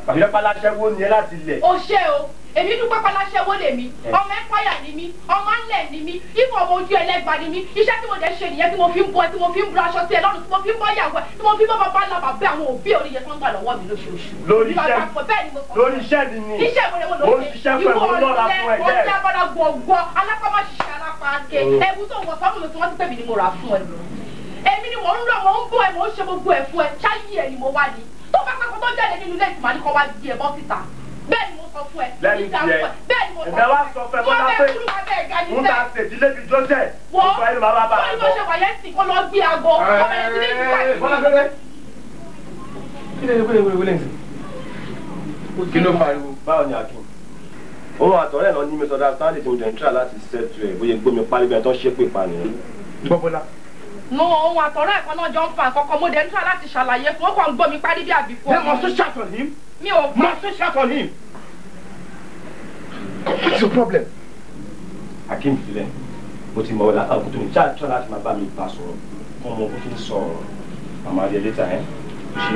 àbílẹ̀ paláṣẹ́wó ni ẹ láti ilẹ̀. o ṣe o èmi dúpẹ́ paláṣẹ́wó lèmi ọmọ ẹ̀kọ́yà ni mí ọmọ ńlẹ̀ ni mí ifọ̀ ọmọ ojú ẹlẹ́gba ni mí iṣẹ́ tí mo dẹ̀ ṣe nìyẹn tí mo fi ń bọ́ ẹ tí mo fi ń bọ́ aṣọ sí ẹ lọ́rùn tí mo fi ń bọ́ ìyàwó ẹ tí mo fi ń bọ́ bàbá ńlá bàbá àwọn òbí oníyẹ tó ń gbà lọ́wọ́ mi lóṣooṣù. lórí iṣẹ́ ni ni iṣẹ́ ìwé ni mo lọ ṣe ìwọ ọ̀rẹ́ ọ̀rẹ́ abọ́dá gbọ̀ngbọ̀ alápámá ṣiṣẹ́ alápáké ẹ̀bù tó wọ̀ sọ́mù mi tí wọ́n ti pè mí ni mo rà fún ẹ. èmi ni mò ń lọ mò ń bọ̀ ẹ mò ń ṣe gbogbo ẹ̀ fún ẹ ṣáyé ẹ ni mo wá ní tó bá pápá tó jáde nínú ilé ìtìmọ̀ àdìkọ́ wá di ẹ̀ bọ́ síta bẹ́ẹ̀ ni mo sọ fún ẹ lẹ́yìn tiẹ̀ bẹ́ẹ̀ ni mo sọ fún ẹ ẹ̀dá wa sọ fẹ́ bọ́lá pé ń ta tètè bí jọ́sẹ̀ wọ́n ní bó ṣe wà yẹn sì kó lọ gbé aago ọmọ yẹn ti ní ìgbà kí ló pariwo báwo ni Akin òun àtọ̀rẹ́ náà ní misunderstanding tí mo jẹ́ ń try láti settle ẹ̀ bóyá gbómi pálí bẹ́ẹ̀ tó ń ṣépè pa nìyẹn. Bọ́bọ́lá. no ohun àtọ̀rẹ́ ẹ̀kan náà jọ ń fa àkọ́kọ́ mo dẹ̀ ń try láti ṣàlàyé fún ó kàn ń gbómi parí bí àbíkú. They must shout on him. mi ò gbọ́. Must shout on him. What's your problem? Akin filẹ̀ mo ti mọ̀ ọ́ látàkùn tó ní try láti máa bá mi bá sọ̀rọ̀ kọ́ ọmọ bó fi ń sọ̀rọ̀ àmọ́ adìẹ létà ẹ̀ ṣe.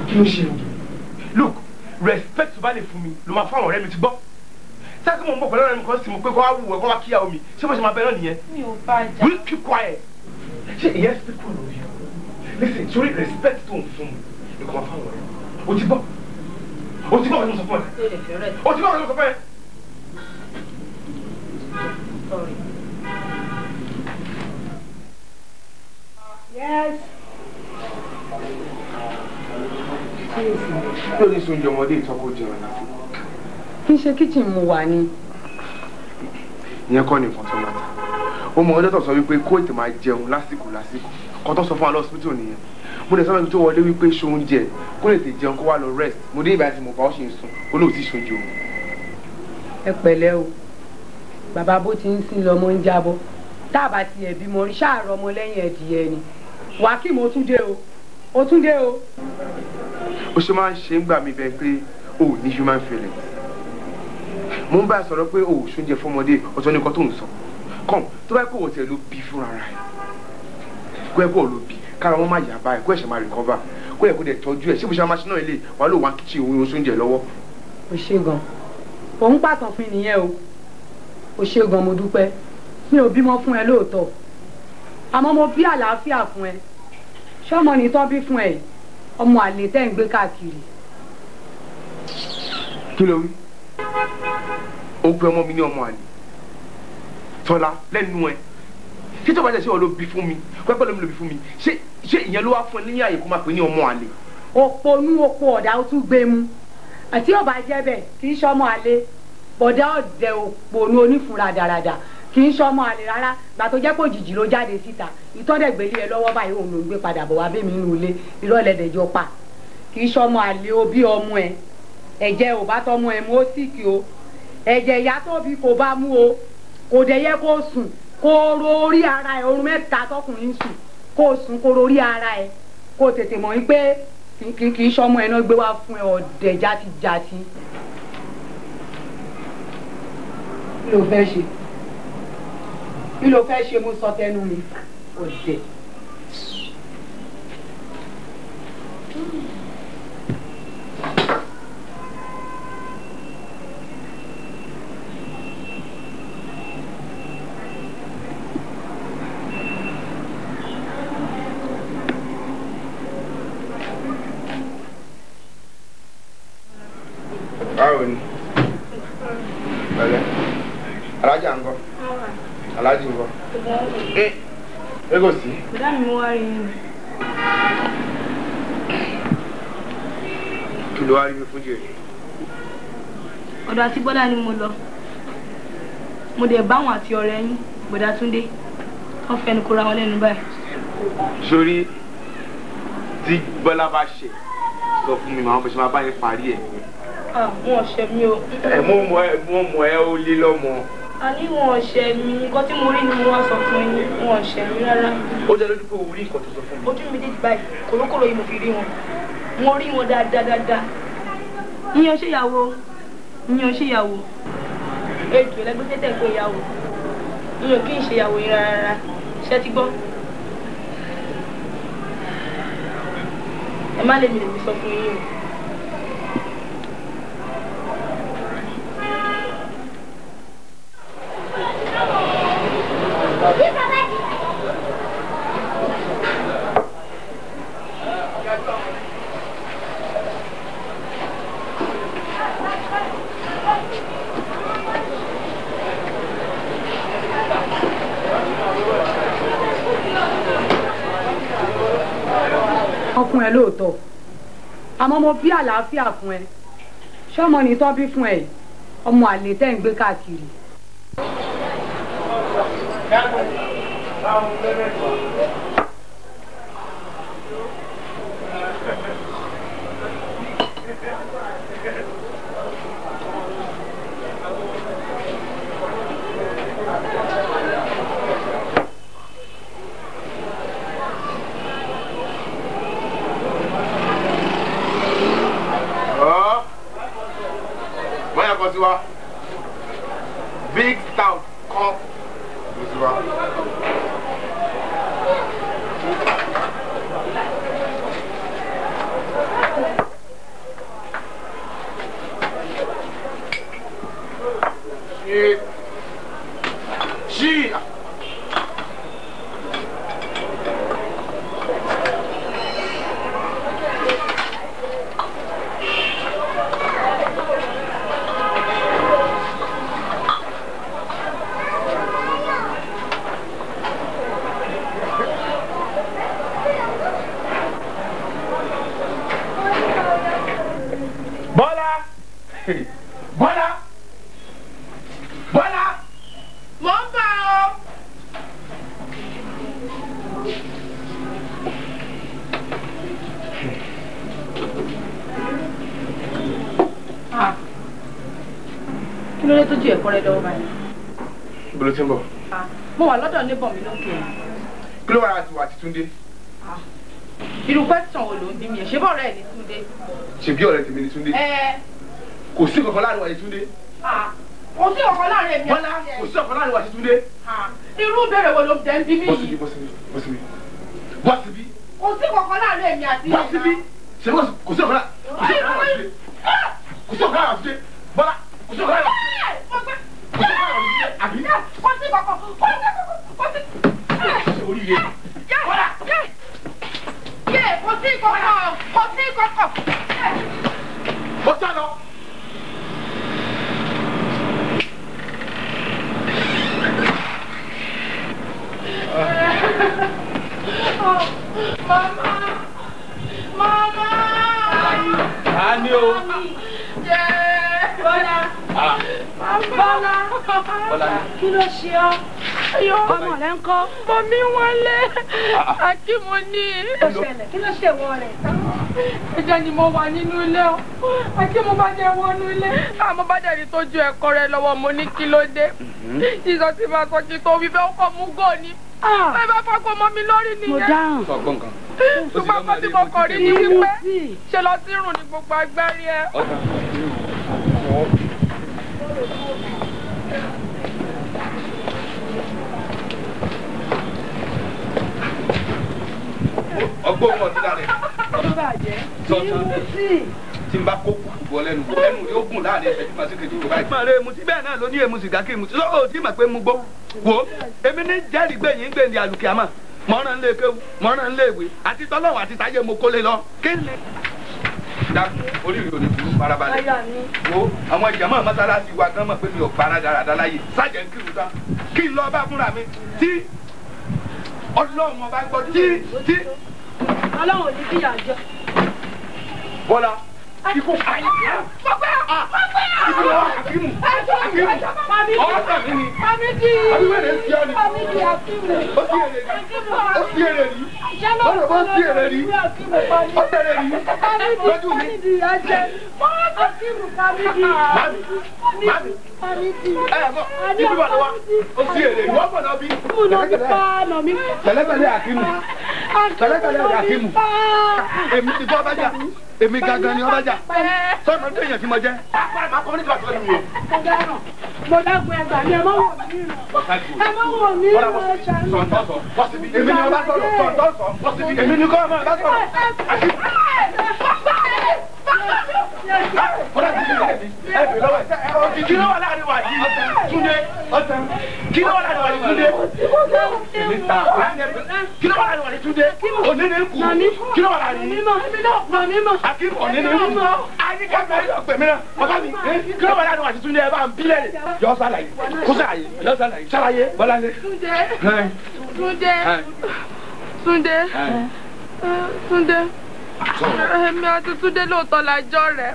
Kí ló ṣe o? Look, respect tó bá lè fún mi ló máa fáwọn ọ̀rẹ́ mi ti gbọ́. Sẹ́kì mo ń bọ̀ pẹ̀lú ọ̀rẹ́ mi kan sì mọ̀ pé kó wá wù ẹ́ kó wá kíyàwó mi. Ṣé mo ṣe máa bẹ náà nìyẹn? mi ò bá jà. Will you keep quiet? Ṣé ìyẹn speak well of you? Listen, sorry, respect tó ń fún mi ló kọ́ máa fáwọn ọ̀rẹ́. O ti gbọ́? O ti gbọ́ ọ̀rẹ́ mi sọ fún ẹ? O ti gbọ́ ọ̀rẹ́ mi sọ fún ẹ? Sorry. Yes. Kí ló ní sóúnjẹ ọmọdé ìtọ́kọ jẹun náà? Kí n ṣe kitchen mu wà ní. Ìyẹn kọ́ ni nǹkan tó máa ta. Ó mọ ọjọ́ tó sọ wípé kó ètè máa jẹun lásìkò. Kan tó sọ fún wa lọ́sibítù nìyẹn. Mo lè sọ fún mi tó wọlé wípé ṣoúnjẹ kó lè tè jẹun kó wá lọ rest. Mo dé ìbáyìí tí mo bá ó ṣe ń sùn. Ó lóò tí ṣoúnjẹ òun. Ẹ pẹ̀lẹ́ o. Bàbá bó ti ń sin lọmọ ń jábọ́. Tá a bá tiẹ̀ bímọ rí ṣáàrọ̀ ọmọ lẹ́yìn ẹ̀dìyẹ ni. Wà kí mo tún dé o. O tún dé o. Ó ṣe máa ń ṣe ń gbà mí bẹ́ẹ̀ pé o ò ní human feeling. Mo ń bá a sọ̀rọ̀ pé o ò ṣoúnjẹ fọmọdé ọ̀tọ̀ ní nǹkan tó ń sọ. Come, tó bá kó o tiẹ̀ ló bí fúnra rẹ̀. Kó ẹ kó o ló bí kára wọn má yà báyìí kó ẹ̀ṣẹ̀ máa recover. Kó ẹ kó dẹ̀ tọ́jú ẹ̀ ṣé bó ṣe máa ṣe náà ilé wà ló wà kíchìn òun ṣoúnjẹ lọ́wọ́. O ṣe gan. Òun pàtàn fún nìyẹn o. O ṣe gan mo dúpẹ́. Mi ò bímọ fún ẹ lóòótọ́. Àmọ́ mo bí àlàáfíà fún ẹ. Ṣọ́mọ ni tọ́ bí fún ẹ ọmọ àlè tẹ́ ń gbé káàkiri. Kí ló wí? Ó pe ọmọ mi ní ọmọ àlè. Tọ́lá lẹ́nu ẹ̀. Ṣé tó bá jẹ́ ṣé ọ ló bí fún mi? Pẹ́pẹ́ lómi ló bí fún mi. Ṣé ìyẹn ló wá fún ẹ ní àyè kó máa pè ní ọmọ àlè? Òponú oko ọ̀dà ó tún gbé mu. Àti ọba jẹ́ bẹ́ẹ̀ kì í ṣọmọ àlè. Bọ̀dá ọ̀dẹ̀ òponú onífura dáradára. Kì í ṣọmọ àlè rárá gbà tó jẹ́ pé òjijì ló jáde síta ìtọ́dẹ̀gbélé ẹ lọ́wọ́ báyìí òun ló ń gbé padà bọ̀ wá bẹ́ẹ̀ mi nínú ilé ìrọ̀lẹ́dẹ̀jọ pa kì í ṣọmọ àlè o bí ọmọ ẹ ẹ̀jẹ̀ ò bá tọmọ ẹ mú ó sì kí o ẹ̀jẹ̀ ìyá tó bí kò bá mú o kò dẹ̀ yẹ kó sùn kó ro orí ara ẹ orun mẹ́ta tọkùnrin sùn kó sùn kó ro orí ara ẹ kó tètè mọ̀ wípé kì í ṣọmọ ẹ náà gbé wá fún ẹ ọ̀dẹ̀ játijàti. Kí ló fẹ́ ṣe? Kí ló fẹ́ ṣe mo sọ tẹnu mi ọ̀dẹ̀. Báwo ni? Bẹ́ẹ̀ alájà ń gọ́. Aláàjì ń bọ̀. Ẹ kò sí. Bùdá mi mo wá rí yín. Kí ló wá rí mi fún jẹ? Ọ̀dọ̀ àti Bọ́lá ni mo lọ. Mo dẹ̀ bá wọn àti ọ̀rẹ́ yín, Bùdá Túndé. Wọ́n fẹnu kóra wọn lẹ́nu báyìí. Sórí tí Bọ́lá bá ṣe sọ fún mi màá bó ṣe máa bá yín parí ẹ̀. Wọn ò ṣe mí o. Mo mọ̀ ẹ́ ó lé lọ́mọ. A ní wọn ò ṣe mí, nǹkan tí mo rí ni mo wá sọ fún yín, wọn ò ṣe mí rárá. Ó jẹ́ lójú pé o rí nǹkan tó sọ fún mi. Ojú mi dé báyìí, kòrókòrò yìí mo fi rí wọn. Mo rí wọn dáadáa. Yíyan ṣèyàwó, yíyan ṣèyàwó. Ètò ẹlẹgbẹ́ tẹ́tẹ̀ pé ìyàwó. Yíyan kí n ṣèyàwó yín rárá. Ṣé ti gbọ́? ẹ má lè mi lè mi sọ fún yín o. Fún ẹ lóòótọ́ àmọ́ mo bí àlàáfíà fún ẹ ṣọmọ ní tọ́ bí fún ẹ ọmọ àlè tẹ́ ń gbé káàkiri. Big stout cup. Shit. Kí ló dé tójú ẹ̀kọ́ rẹ lọ́wọ́ báyìí? Ibo ló ti ń bọ̀? Mo wà lọ́dọ̀ níbọ̀ mi lókè. Kí ló wà láti wà títúndé? Irú question wo ló ń bí mi ẹ̀? Ṣé bọ́ọ̀rẹ́ ẹ̀ ní Túndé? Ṣèbí ọ̀rẹ́ tèmi ni Túndé? Kò sí kankan láàrin wa ní Túndé. Kò sí kankan láàrin èmi Bọ́lá kò sí kankan láàrin wa ní Túndé. Irú ìbéèrè wo ló ń dẹ́ ń bí mi yìí? Bọ́ síbí. Kò sí kankan láàrin èmi àti Bọ́ síbí. Ṣé kò sí kankan láàrin kò sí kankan láàrin Túndé? Bọ́lá kò sí kankan láàrin àbí? Kò sí kankan. Oríire. Bọ́lá. Kò sí kankan. Ó sá lọ. Mama. Ani o. Bọ́lá. Bọ́lá. Kí ló ṣe ọ́? Ọmọ rẹ̀ ń kọ́. Mọ̀mí wọlé. Akímo ní. Kí ló ṣe wọ rẹ̀? Ẹjẹ́ ni mo wà nínú ilé o. Akímo bá jẹ́ wọnú ilé. Àmọ́ bá dẹ̀rí tó ju ẹ̀kọ́ rẹ̀ lọ́wọ́ mo ní kí ló dé. Ìsọ tí máa sọ kí tó wí fẹ́ ọkọ̀ mú gò ní. Ẹ bá fọ́gbọ́ mọ́ mi lórí nìyẹn. Mo dáhùn. Ṣùgbọ́n kó tí mo kọ̀ rí ní wípé ṣe lọ sí rùn ní gbogbo agbárí ẹ. Ọgbọ́n wọn ti dáre. Tí n bá kó kúkú bọ́ lẹ́nu yóò gùn láàrin ẹsẹ̀ tí màá sì kejì tó báyìí. Màá rẹ mu tí bẹ́ẹ̀ náà ló ní èmu sìgá kí mu tí ó tí mà pé mu gbó. Wò èmi ní jẹ́rìí gbẹ̀yìn gbẹ̀yìn àlùkí àmọ́ mọ̀ràn lé kéwu mọ̀ràn lé ìwé àti tọ́lọ́wọ̀n àti táyé mo kólé lọ. Kí ni? Dákun oríire ò ní burú farabalẹ̀. Wo àwọn ìjàmọ́ mọ́sálásí wa gan mọ̀ pé mi ò para dáradára láyè. Sájẹ̀ ń kírun tán kí n lọ bá fúnra mi tí Ọlọ́run ọba gbọ́ tí. Ọlọ́run ò ní kíyà jẹ. Bọ́lá ikú ayé. Ibi lọ́wọ́ Akimu. Ọ̀rọ̀ tàbí ni. Àbí wẹ́rẹ̀ ń fi ọ́ ni. Ó sí èrè rí. Bọ́lá bó sí èrè rí. Ó tẹ̀lé rí. Lójú mi. Mami. Ibi wà lọ́wọ́. Ó sí èrè rí. Wọ́n pọ̀ náà bí. Tẹ̀lẹ́tẹ̀lẹ́ Akimu. Tẹ̀lẹ́tẹ̀lẹ́ Akimu. Èmi ti bọ́ bájà. Èmi gangan ni ọba jà. Sọ́nà tó èèyàn tí mo jẹ́. Máa kọ́ nígbà tó lẹ́nu o. Mo dákun ẹgbàá ni ẹ má wò mí rìn. Ẹ má wò mí rìn ọjà mi. Sọ̀tọ̀sọ̀. Èmi ni ọba sọ̀rọ̀. Sọ̀tọ̀sọ̀. Èmi ni kọ́ ọmọ ọba sọ̀rọ̀. Bọ́lá ti fi ẹ bè lọ́wọ́ ẹ̀. Kí ló wà láàrin wa yìí? Túndé. Kí ló wà láàrin wa yìí Túndé? Kí ló wà láàrin wa yìí Túndé? Ònínì ń kú. Kí ló wà láàrin yìí? Akim ònínì ń kú. Àyíká bẹ̀rẹ̀ yọ pè mí náà. Bàbá mi, kí ló wà láàrin wa yìí Túndé? Ẹ bá ń bílẹ̀ rẹ̀. Yọ sálàyé. Kúsàyé. Yọ sálàyé. Sálàyé. Bọ́lá ní. Túndé. Èmi àti Túndé lóòótọ́ la jọ rẹ̀.